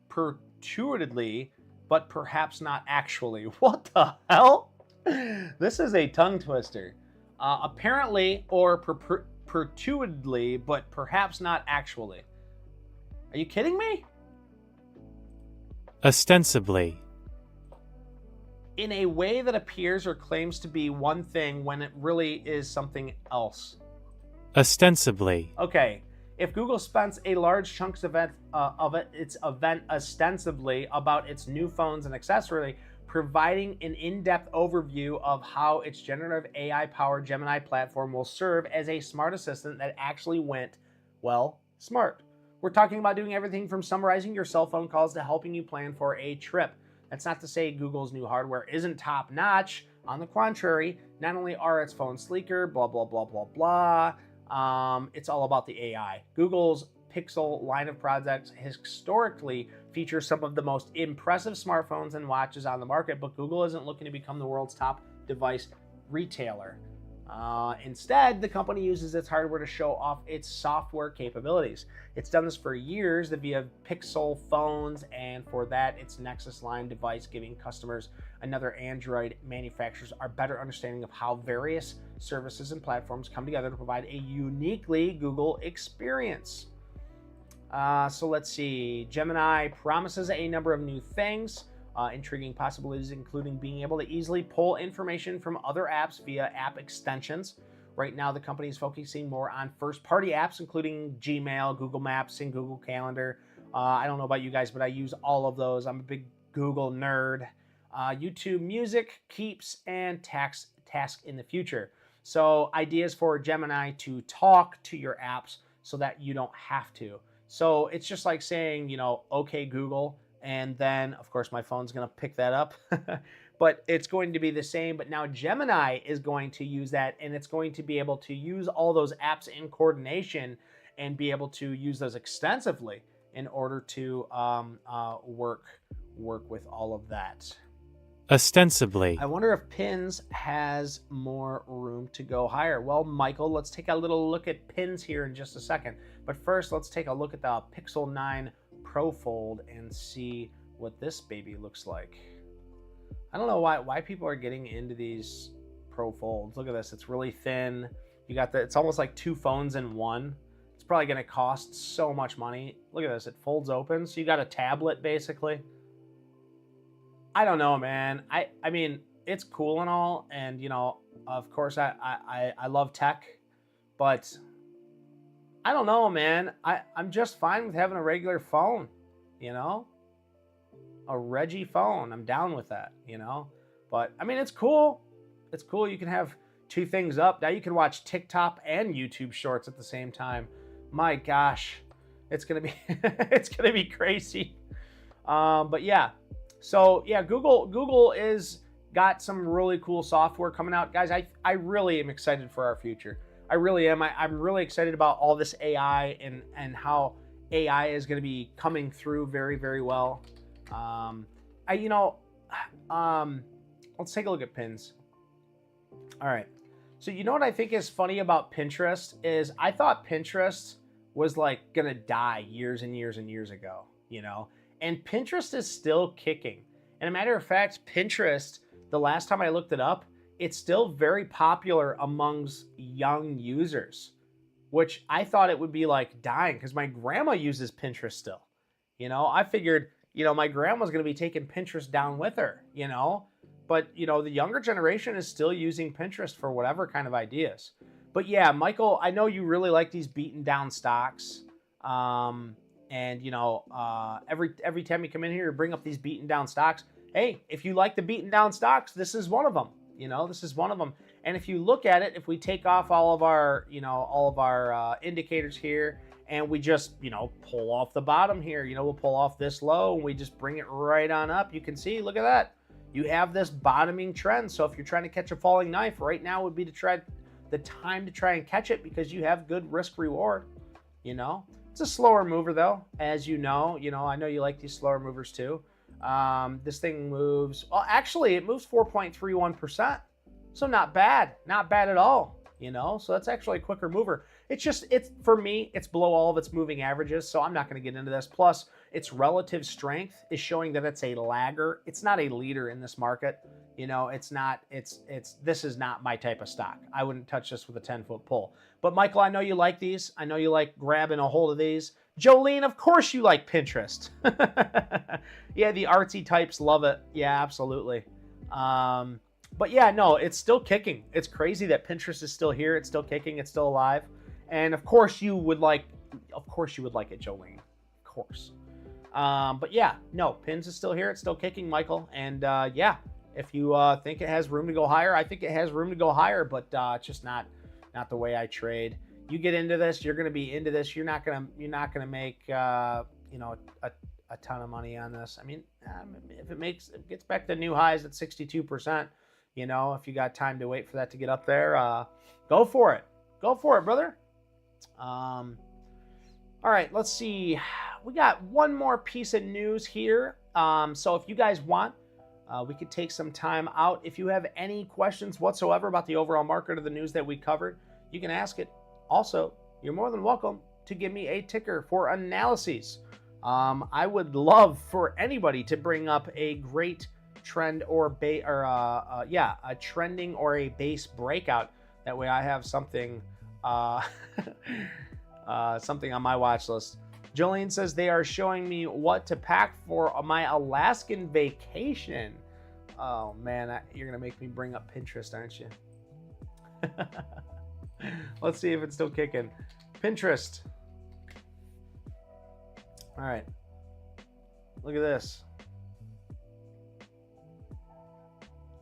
perpetuately, but perhaps not actually. What the hell? This is a tongue twister. Apparently or perpetually, but perhaps not actually. Are you kidding me? Ostensibly. In a way that appears or claims to be one thing when it really is something else. Ostensibly. Okay, if Google spends a large chunk of its event ostensibly about its new phones and accessories, providing an in-depth overview of how its generative AI-powered Gemini platform will serve as a smart assistant that actually went, well, smart. We're talking about doing everything from summarizing your cell phone calls to helping you plan for a trip. That's not to say Google's new hardware isn't top-notch. On the contrary, not only are its phones sleeker, blah, blah, blah, blah, blah, it's all about the AI. Google's Pixel line of products historically features some of the most impressive smartphones and watches on the market, but Google isn't looking to become the world's top device retailer. Instead, the company uses its hardware to show off its software capabilities. It's done this for years via Pixel phones, and for that, its Nexus line device, giving customers another Android manufacturers a better understanding of how various services and platforms come together to provide a uniquely Google experience. So let's see. Gemini promises a number of new things. Intriguing possibilities, including being able to easily pull information from other apps via app extensions. Right now, the company is focusing more on first-party apps, including Gmail, Google Maps, and Google Calendar. I don't know about you guys, but I use all of those. I'm a big Google nerd. YouTube Music, Keeps, and Task in the future. So ideas for Gemini to talk to your apps so that you don't have to. So it's just like saying, you know, okay, Google, and then, of course, my phone's going to pick that up. But it's going to be the same. But now Gemini is going to use that, and it's going to be able to use all those apps in coordination and be able to use those extensively. in order to work with all of that. ostensibly, I wonder if pins has more room to go higher. Well, Michael, let's take a little look at pins here in just a second. But first, let's take a look at the Pixel 9 Pro Fold and see what this baby looks like. I don't know why people are getting into these Pro Folds. Look at this. It's really thin. You got it's almost like two phones in one. It's probably going to cost so much money. Look at this. It folds open. So you got a tablet, basically. I don't know, man. I mean, it's cool and all, and you know, of course, I love tech, but I don't know, man. I'm just fine with having a regular phone, you know, a Reggie phone. I'm down with that, you know. But I mean, it's cool. It's cool. You can have two things up. Now you can watch TikTok and YouTube Shorts at the same time. My gosh, it's gonna be it's gonna be crazy. But yeah. So yeah, Google is got some really cool software coming out. Guys, I really am excited for our future. I really am. I'm really excited about all this AI and how AI is going to be coming through very, very well. Let's take a look at pins. All right. So you know what I think is funny about Pinterest is I thought Pinterest was like going to die years and years and years ago, you know? And Pinterest is still kicking. And a matter of fact, Pinterest, the last time I looked it up, it's still very popular amongst young users, which I thought it would be like dying because my grandma uses Pinterest still. You know, I figured, you know, my grandma's going to be taking Pinterest down with her, you know, but, you know, the younger generation is still using Pinterest for whatever kind of ideas. But yeah, Michael, I know you really like these beaten down stocks. And you know, every time you come in here, you bring up these beaten down stocks. Hey, if you like the beaten down stocks, this is one of them. You know, this is one of them. And if you look at it, if we take off all of our, you know, indicators here, and we just, you know, pull off the bottom here, you know, we'll pull off this low, and we just bring it right on up. You can see, look at that. You have this bottoming trend. So if you're trying to catch a falling knife, right now would be the time to try and catch it because you have good risk reward. You know. It's a slower mover though, as you know. I know you like these slower movers too. This thing moves, well, actually it moves 4.31%. So not bad at all, you know? So that's actually a quicker mover. It's for me, it's below all of its moving averages. So I'm not going to get into this. Plus its relative strength is showing that it's a lagger. It's not a leader in this market. You know, this is not my type of stock. I wouldn't touch this with a 10-foot pole. But Michael, I know you like these. I know you like grabbing a hold of these. Jolene, of course you like Pinterest. Yeah, the artsy types love it. Yeah, absolutely. But yeah, no, it's still kicking. It's crazy that Pinterest is still here. It's still kicking. It's still alive. And of course you would like it, Jolene. Of course. But yeah, no, Pins is still here. It's still kicking, Michael. And yeah. If you think it has room to go higher, I think it has room to go higher, but it's just not the way I trade. You get into this, you're going to be into this. You're not going to make you know, a ton of money on this. I mean, if it gets back to new highs at 62%, you know, if you got time to wait for that to get up there, go for it. Go for it, brother. All right, let's see. We got one more piece of news here. So if you guys want, we could take some time out. If you have any questions whatsoever about the overall market or the news that we covered, you can ask it. Also, you're more than welcome to give me a ticker for analyses. I would love for anybody to bring up a great trend or a trending or a base breakout. That way I have something something on my watch list. Jolene says they are showing me what to pack for my Alaskan vacation. Oh man, you're gonna make me bring up Pinterest, aren't you? Let's see if it's still kicking. Pinterest. All right. Look at this.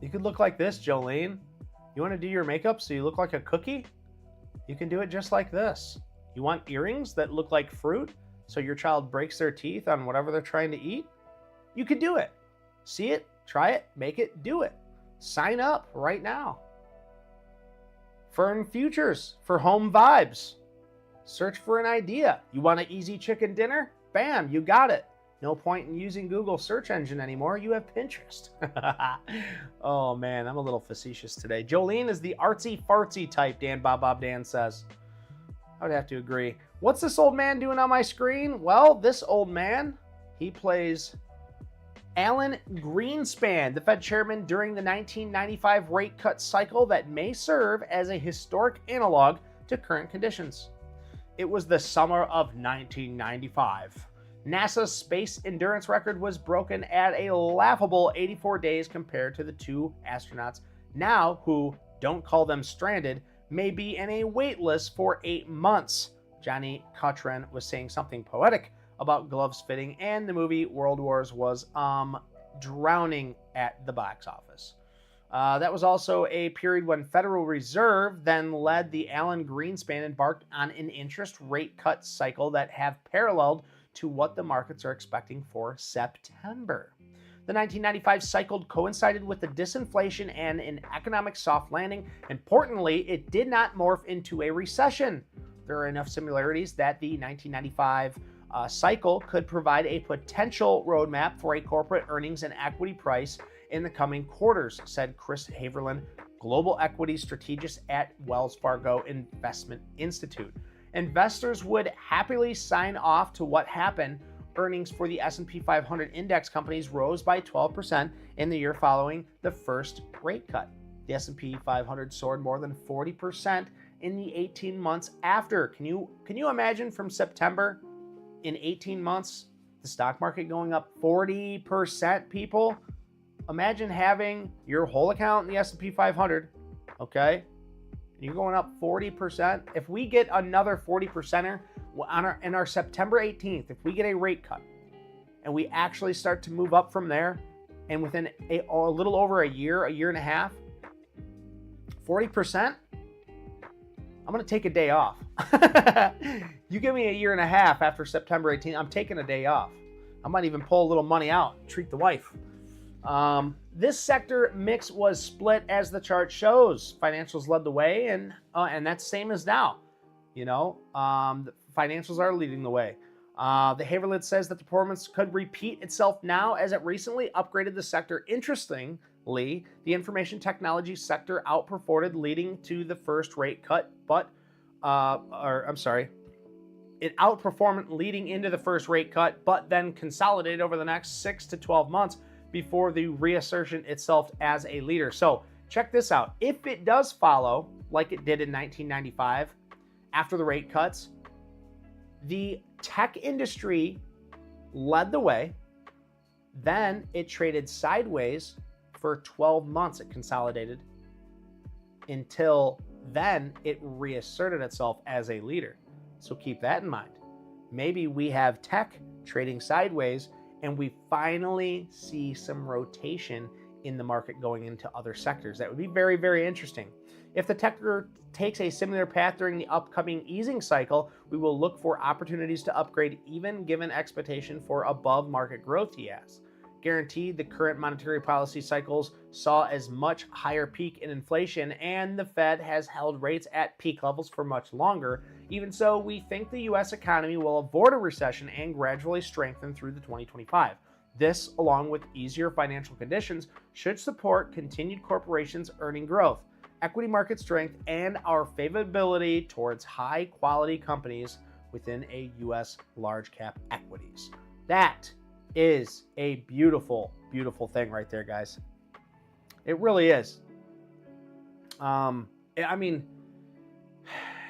You could look like this, Jolene. You want to do your makeup so you look like a cookie? You can do it just like this. You want earrings that look like fruit so your child breaks their teeth on whatever they're trying to eat? You could do it. See it, try it, make it, do it. Sign up right now. Fern Futures for home vibes. Search for an idea. You want an easy chicken dinner? Bam, you got it. No point in using Google search engine anymore. You have Pinterest. Oh man, I'm a little facetious today. Jolene is the artsy fartsy type, Dan Bob Dan says. I would have to agree. What's this old man doing on my screen? Well, this old man, he plays Alan Greenspan, the Fed chairman during the 1995 rate cut cycle that may serve as a historic analog to current conditions. It was the summer of 1995. NASA's space endurance record was broken at a laughable 84 days compared to the two astronauts now who, don't call them stranded, may be in a wait list for 8 months. Johnny Cochran was saying something poetic about gloves fitting, and the movie World Wars was drowning at the box office. That was also a period when Federal Reserve then led the Alan Greenspan embarked on an interest rate cut cycle that have paralleled to what the markets are expecting for September. The 1995 cycle coincided with the disinflation and an economic soft landing. Importantly, it did not morph into a recession. There are enough similarities that the 1995 cycle could provide a potential roadmap for a corporate earnings and equity price in the coming quarters, said Chris Haverland, global equity strategist at Wells Fargo Investment Institute. Investors would happily sign off to what happened. Earnings for the S&P 500 index companies rose by 12% in the year following the first rate cut. The S&P 500 soared more than 40% in the 18 months after. Can you imagine from September in 18 months the stock market going up 40%, people? Imagine having your whole account in the S&P 500, okay? You're going up 40%. If we get another 40%er in our September 18th, if we get a rate cut and we actually start to move up from there, and within a little over a year and a half, 40%, I'm going to take a day off. You give me a year and a half after September 18th, I'm taking a day off. I might even pull a little money out, treat the wife. This sector mix was split as the chart shows. Financials led the way, and that's same as now. You know, the financials are leading the way. The Haverland says that the performance could repeat itself now as it recently upgraded the sector. Interestingly, the information technology sector outperformed leading to the first rate cut, it outperformed leading into the first rate cut, but then consolidated over the next 6 to 12 months before the reassertion itself as a leader. So check this out. If it does follow like it did in 1995 after the rate cuts, the tech industry led the way. Then it traded sideways for 12 months. It consolidated until then it reasserted itself as a leader. So keep that in mind. Maybe we have tech trading sideways and we finally see some rotation in the market going into other sectors. That would be very, very interesting. If the tech takes a similar path during the upcoming easing cycle, we will look for opportunities to upgrade even given expectation for above market growth, he asks. Guaranteed, the current monetary policy cycles saw as much higher peak in inflation, and the Fed has held rates at peak levels for much longer. Even so, we think the U.S. economy will avoid a recession and gradually strengthen through the 2025. This, along with easier financial conditions, should support continued corporations' earning growth, equity market strength, and our favorability towards high-quality companies within a U.S. large-cap equities. That is a beautiful, beautiful thing right there, guys. It really is. I mean,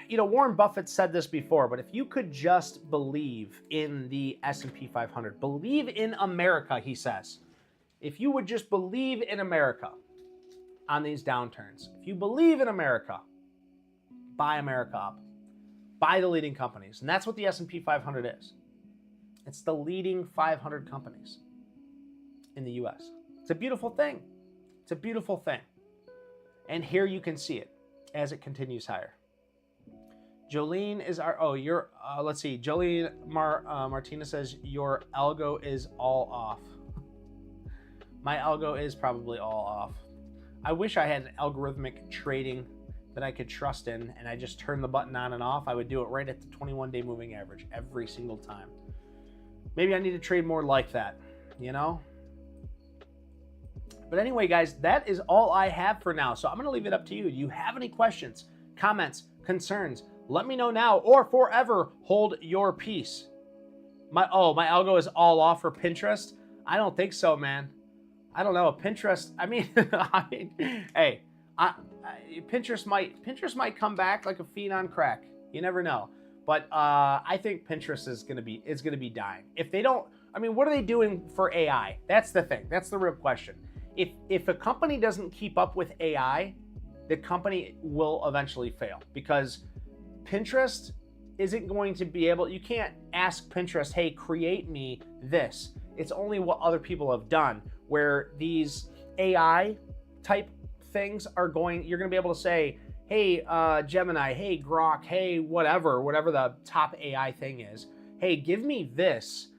you know, Warren Buffett said this before, but if you could just believe in the S&P 500, believe in America, he says. If you would just believe in America on these downturns, if you believe in America, buy America up. Buy the leading companies. And that's what the S&P 500 is. It's the leading 500 companies in the U.S. It's a beautiful thing. It's a beautiful thing. And here you can see it as it continues higher. Jolene is let's see. Jolene Martinez says, your algo is all off. My algo is probably all off. I wish I had an algorithmic trading that I could trust in, and I just turn the button on and off. I would do it right at the 21-day moving average every single time. Maybe I need to trade more like that, you know? But anyway, guys, that is all I have for now. So I'm going to leave it up to you. Do you have any questions, comments, concerns? Let me know now or forever hold your peace. My algo is all off for Pinterest. I don't think so, man. I don't know. Pinterest, I mean, hey, Pinterest might come back like a fiend on crack. You never know. But I think Pinterest is gonna be dying. If they don't, I mean, what are they doing for AI? That's the thing. That's the real question. If a company doesn't keep up with AI, the company will eventually fail, because Pinterest isn't going to be able, you can't ask Pinterest, hey, create me this. It's only what other people have done, where these AI type things are going, you're going to be able to say, hey, Gemini, hey, Grok, hey, whatever the top AI thing is. Hey, give me this,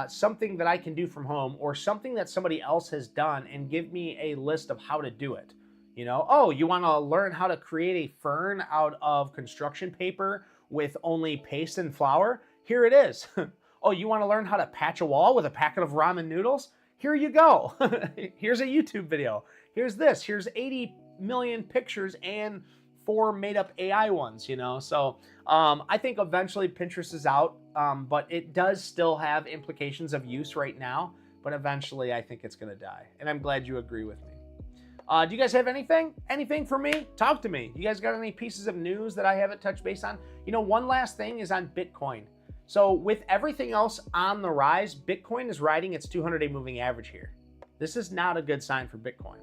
something that I can do from home, or something that somebody else has done, and give me a list of how to do it. You know, oh, you want to learn how to create a fern out of construction paper with only paste and flour? Here it is. Oh, you want to learn how to patch a wall with a packet of ramen noodles? Here you go. Here's a YouTube video. Here's this. Here's 80 million pictures and 4 made-up AI ones, you know? So I think eventually Pinterest is out, but it does still have implications of use right now, but eventually I think it's going to die. And I'm glad you agree with me. Do you guys have anything? Anything for me? Talk to me. You guys got any pieces of news that I haven't touched base on? You know, one last thing is on Bitcoin. So with everything else on the rise, Bitcoin is riding its 200-day moving average here. This is not a good sign for Bitcoin.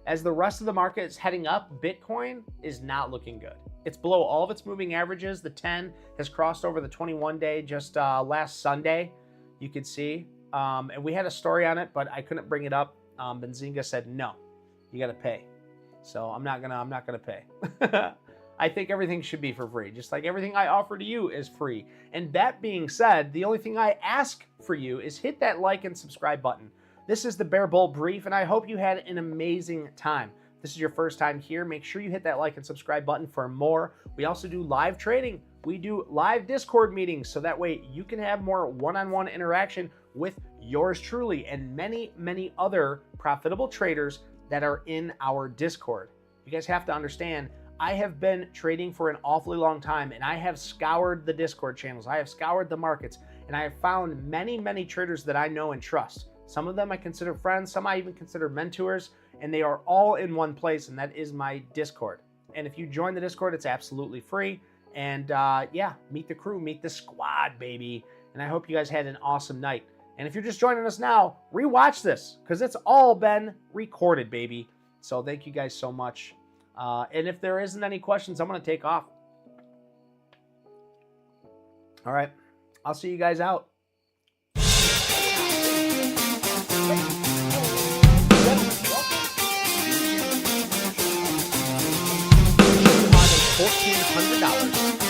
As the rest of the market is heading up, Bitcoin is not looking good. It's below all of its moving averages. The 10 has crossed over the 21-day just last Sunday, you could see. And we had a story on it, but I couldn't bring it up. Benzinga said, no, you got to pay. So I'm not gonna pay. I think everything should be for free, just like everything I offer to you is free. And that being said, the only thing I ask for you is hit that like and subscribe button. This is the Bear Brief, and I hope you had an amazing time. If this is your first time here, make sure you hit that like and subscribe button for more. We also do live trading. We do live Discord meetings, so that way you can have more one-on-one interaction with yours truly and many, many other profitable traders that are in our Discord. You guys have to understand, I have been trading for an awfully long time, and I have scoured the Discord channels. I have scoured the markets, and I have found many, many traders that I know and trust. Some of them I consider friends, some I even consider mentors, and they are all in one place, and that is my Discord. And if you join the Discord, it's absolutely free. And yeah, meet the crew, meet the squad, baby. And I hope you guys had an awesome night. And if you're just joining us now, rewatch this, because it's all been recorded, baby. So thank you guys so much. And if there isn't any questions, I'm going to take off. All right. I'll see you guys out. $1,400